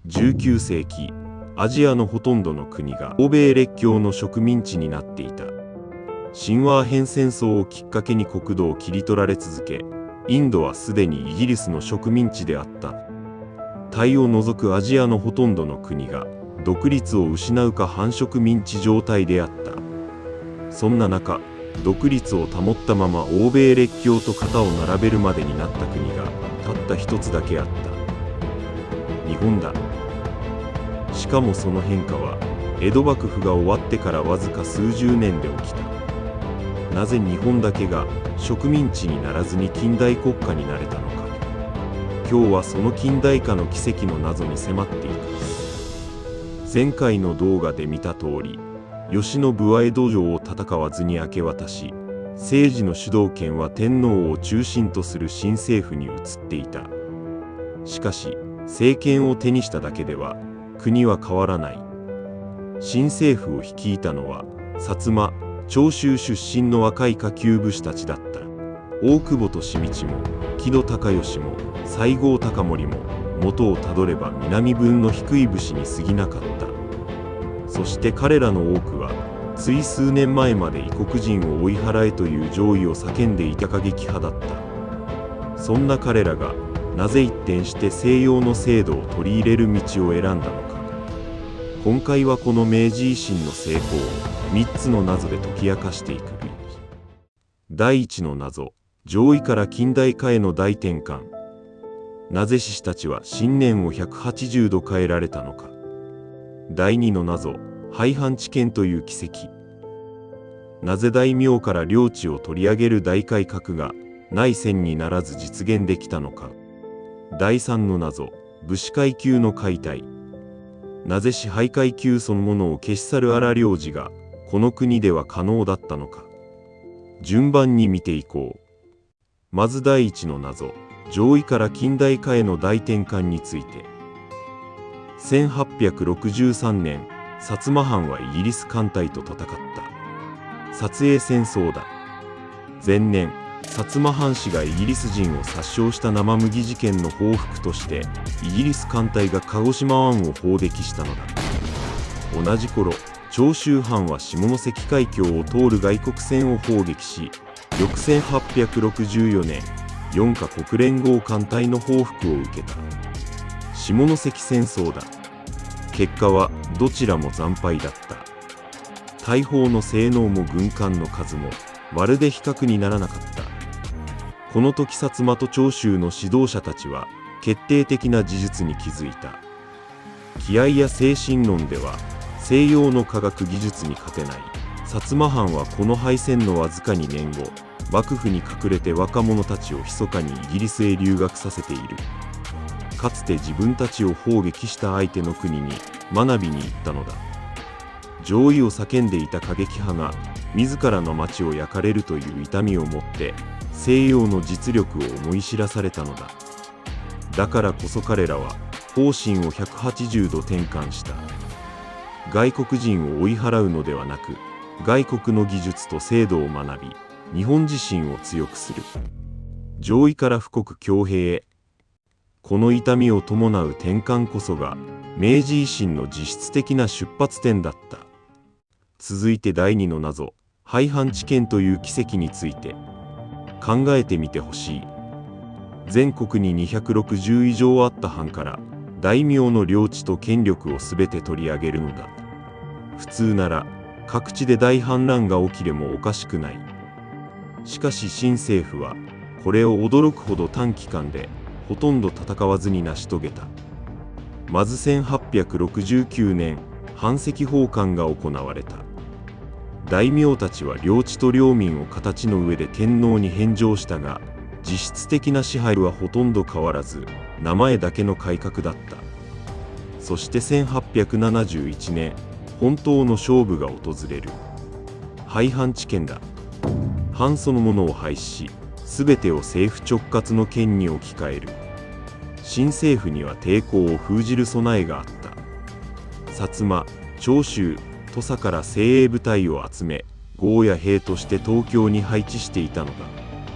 19世紀、アジアのほとんどの国が欧米列強の植民地になっていた。清和アヘン戦争をきっかけに国土を切り取られ続け、インドはすでにイギリスの植民地であった。タイを除くアジアのほとんどの国が独立を失うか半植民地状態であった。そんな中、独立を保ったまま欧米列強と肩を並べるまでになった国がたった一つだけあった。日本だ。しかもその変化は江戸幕府が終わってからわずか数十年で起きた。なぜ日本だけが植民地にならずに近代国家になれたのか。今日はその近代化の奇跡の謎に迫っていく。前回の動画で見た通り、慶喜は江戸城を戦わずに明け渡し、政治の主導権は天皇を中心とする新政府に移っていた。しかし政権を手にしただけでは国は変わらない。新政府を率いたのは薩摩長州出身の若い下級武士たちだった。大久保利通も木戸孝允も西郷隆盛も元をたどれば南分の低い武士に過ぎなかった。そして彼らの多くはつい数年前まで異国人を追い払えという上意を叫んでいた過激派だった。そんな彼らがなぜ一転して西洋の制度を取り入れる道を選んだのか。今回はこの明治維新の成功を3つの謎で解き明かしていく。第1の謎、上意から近代化への大転換。なぜ志士たちは信念を180度変えられたのか。第2の謎、廃藩置県という奇跡。なぜ大名から領地を取り上げる大改革が内戦にならず実現できたのか。第3の謎、武士階級の解体。なぜ支配階級そのものを消し去る荒領事がこの国では可能だったのか。順番に見ていこう。まず第1の謎、上意から近代化への大転換について。1863年、薩摩藩はイギリス艦隊と戦った。薩英戦争だ。前年、薩摩藩士がイギリス人を殺傷した生麦事件の報復としてイギリス艦隊が鹿児島湾を砲撃したのだ。同じ頃、長州藩は下関海峡を通る外国船を砲撃し、翌1864年、4カ国連合艦隊の報復を受けた。下関戦争だ。結果はどちらも惨敗だった。大砲の性能も軍艦の数もまるで比較にならなかった。この時薩摩と長州の指導者たちは決定的な事実に気づいた。気合や精神論では西洋の科学技術に勝てない。薩摩藩はこの敗戦のわずか2年後、幕府に隠れて若者たちを密かにイギリスへ留学させている。かつて自分たちを砲撃した相手の国に学びに行ったのだ。上意を叫んでいた過激派が自らの町を焼かれるという痛みをもって西洋の実力を思い知らされたのだ。だからこそ彼らは方針を180度転換した。外国人を追い払うのではなく、外国の技術と制度を学び、日本自身を強くする。上意から富国強兵へ。この痛みを伴う転換こそが明治維新の実質的な出発点だった。続いて第2の謎、廃藩置県という奇跡について考えてみてほしい。全国に260以上あった藩から大名の領地と権力を全て取り上げるのだ。普通なら各地で大反乱が起きれもおかしくない。しかし新政府はこれを驚くほど短期間でほとんど戦わずに成し遂げた。まず1869年、藩籍奉還が行われた。大名たちは領地と領民を形の上で天皇に返上したが、実質的な支配はほとんど変わらず、名前だけの改革だった。そして1871年、本当の勝負が訪れる。廃藩置県だ。藩そのものを廃止し、すべてを政府直轄の県に置き換える。新政府には抵抗を封じる備えがあった。薩摩、長州、土佐から精鋭部隊を集め、豪や兵として東京に配置していたのだ。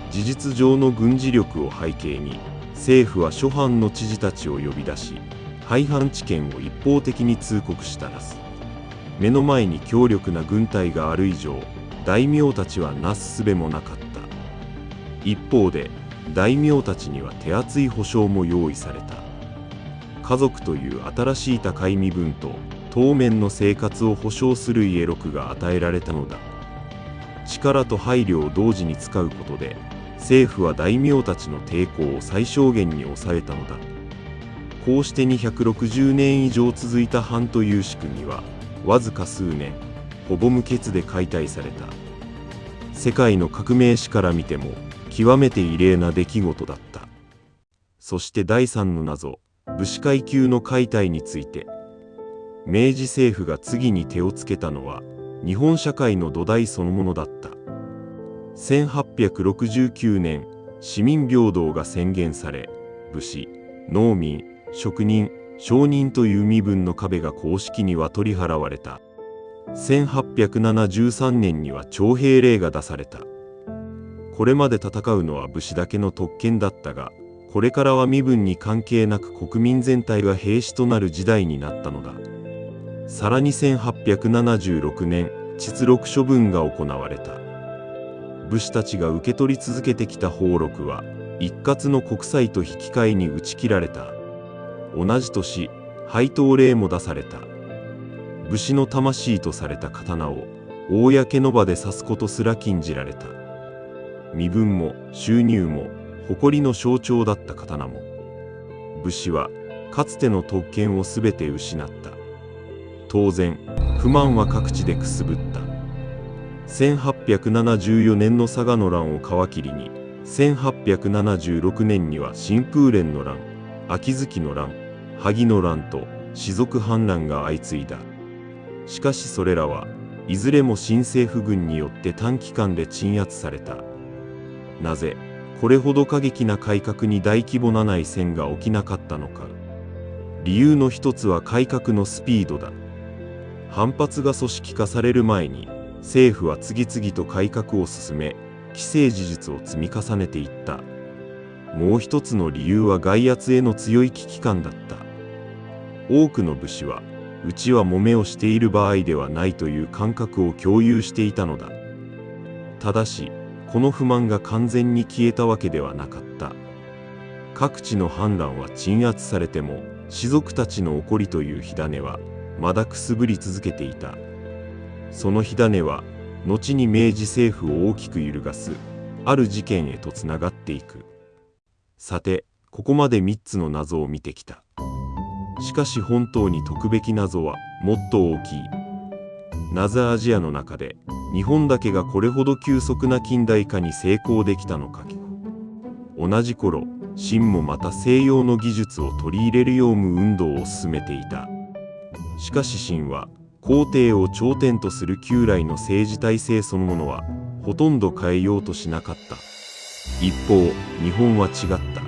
事実上の軍事力を背景に、政府は諸藩の知事たちを呼び出し、廃藩置県を一方的に通告したらす。目の前に強力な軍隊がある以上、大名たちはなすすべもなかった。一方で大名たちには手厚い保証も用意された。家族という新しい高い身分と当面の生活を保障する家禄が与えられたのだ。力と配慮を同時に使うことで、政府は大名たちの抵抗を最小限に抑えたのだ。こうして260年以上続いた藩という仕組みは、わずか数年、ほぼ無欠で解体された。世界の革命史から見ても、極めて異例な出来事だった。そして第3の謎、武士階級の解体について。明治政府が次に手をつけたのは、日本社会の土台そのものだった。1869年、市民平等が宣言され、武士、農民、職人、商人という身分の壁が公式には取り払われた。1873年には徴兵令が出された。これまで戦うのは武士だけの特権だったが、これからは身分に関係なく国民全体が兵士となる時代になったのだ。さらに1876年、蟄禄処分が行われた。武士たちが受け取り続けてきた俸禄は、一括の国債と引き換えに打ち切られた。同じ年、配当令も出された。武士の魂とされた刀を、公の場で刺すことすら禁じられた。身分も収入も誇りの象徴だった刀も、武士はかつての特権をすべて失った。当然、不満は各地でくすぶった。1874年の佐賀の乱を皮切りに、1876年には新風蓮の乱、秋月の乱、萩の乱と士族反乱が相次いだ。しかしそれらはいずれも新政府軍によって短期間で鎮圧された。なぜこれほど過激な改革に大規模な内戦が起きなかったのか。理由の一つは改革のスピードだ。反発が組織化される前に政府は次々と改革を進め、既成事実を積み重ねていった。もう一つの理由は外圧への強い危機感だった。多くの武士は、うちは揉めをしている場合ではないという感覚を共有していたのだ。ただし、この不満が完全に消えたわけではなかった。各地の反乱は鎮圧されても、士族たちの怒りという火種は、まだくすぶり続けていた。その火種は、後に明治政府を大きく揺るがす、ある事件へとつながっていく。さて、ここまで3つの謎を見てきた。しかし本当に解くべき謎はもっと大きい。なぜアジアの中で日本だけがこれほど急速な近代化に成功できたのか。同じ頃、清もまた西洋の技術を取り入れるよう運動を進めていた。しかし清は皇帝を頂点とする旧来の政治体制そのものはほとんど変えようとしなかった。一方、日本は違った。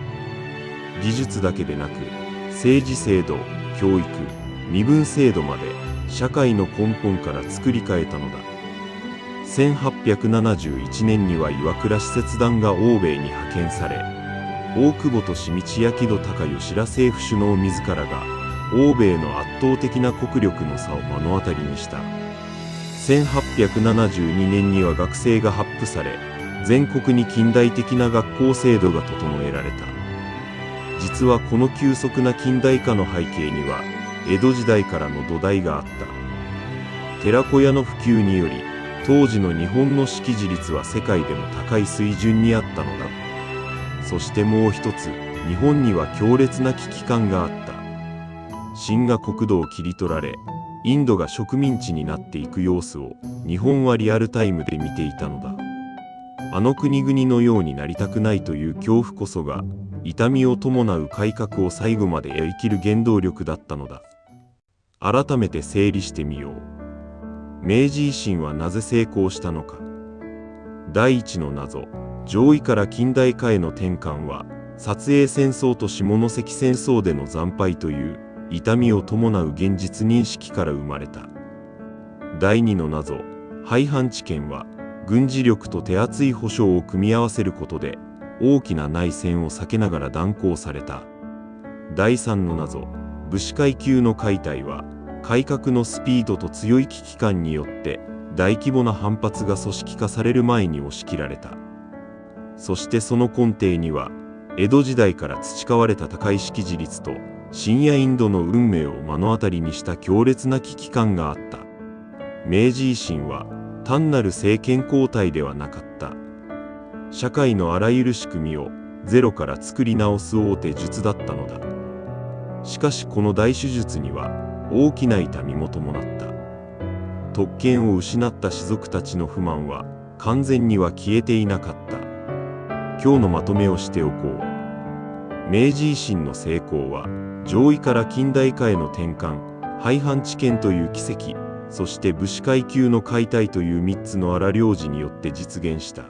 技術だけでなく、政治制度、教育、身分制度まで社会の根本から作り変えたのだ。1871年には岩倉使節団が欧米に派遣され、大久保利通や木戸孝允ら政府首脳自らが欧米の圧倒的な国力の差を目の当たりにした。1872年には学制が発布され、全国に近代的な学校制度が整えられた。実はこの急速な近代化の背景には江戸時代からの土台があった。寺子屋の普及により当時の日本の識字率は世界でも高い水準にあったのだ。そしてもう一つ、日本には強烈な危機感があった。清が国土を切り取られ、インドが植民地になっていく様子を日本はリアルタイムで見ていたのだ。あの国々のようになりたくないという恐怖こそが痛みを伴う改革を最後までやりきる原動力だったのだ。改めて整理してみよう。明治維新はなぜ成功したのか。第一の謎、上位から近代化への転換は、薩英戦争と下関戦争での惨敗という痛みを伴う現実認識から生まれた。第二の謎、廃藩置県は、軍事力と手厚い保障を組み合わせることで、大きな内戦を避けながら断行された。第三の謎、武士階級の解体は改革のスピードと強い危機感によって大規模な反発が組織化される前に押し切られた。そしてその根底には江戸時代から培われた高い識字率と深夜インドの運命を目の当たりにした強烈な危機感があった。明治維新は単なる政権交代ではなかった。社会のあらゆる仕組みをゼロから作り直す大手術だったのだ。しかしこの大手術には大きな痛みも伴った。特権を失った士族たちの不満は完全には消えていなかった。今日のまとめをしておこう。明治維新の成功は上位から近代化への転換、廃藩置県という奇跡、そして武士階級の解体という3つの荒療治によって実現した。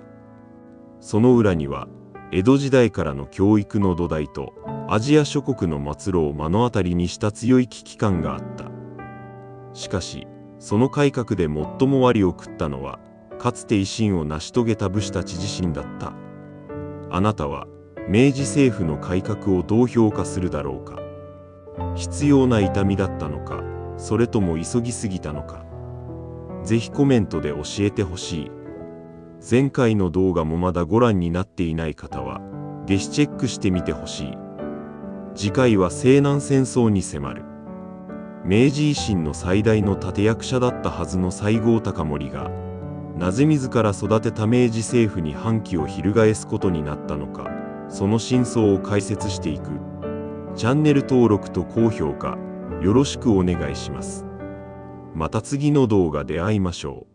その裏には江戸時代からの教育の土台とアジア諸国の末路を目の当たりにした強い危機感があった。しかしその改革で最も割を食ったのはかつて維新を成し遂げた武士たち自身だった。あなたは明治政府の改革をどう評価するだろうか。必要な痛みだったのか、それとも急ぎすぎたのか。ぜひコメントで教えてほしい。前回の動画もまだご覧になっていない方はぜひチェックしてみてほしい。次回は西南戦争に迫る。明治維新の最大の立役者だったはずの西郷隆盛がなぜ自ら育てた明治政府に反旗を翻すことになったのか、その真相を解説していく。チャンネル登録と高評価よろしくお願いします。また次の動画で会いましょう。